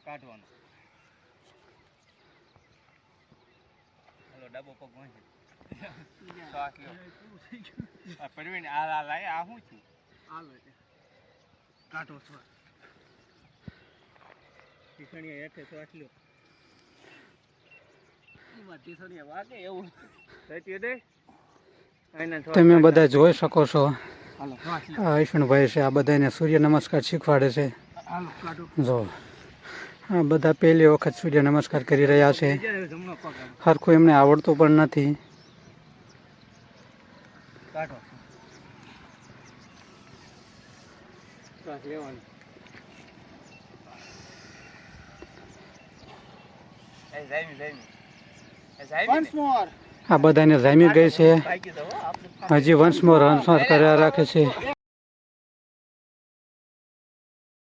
કાઢવાનું ડબો પગ પરવીન આ લાય આ શું છું કાઢો છો ટીસણીયા હેઠે શ્વાસ લ્યો એમાં ટીસણીયા વાગે એવું થઈ દે તમે બધા જોઈ શકો છો આ ઈશણભાઈ છે આ બધાને સૂર્ય નમસ્કાર શીખવાડે છે જો આ બધા પહેલી વખત સૂર્ય નમસ્કાર કરી રહ્યા છે હરખું એમને આવડતું પણ નથી આ બધાને જામી ગઈ છે હજી વંશ મોર કર્યા રાખે છે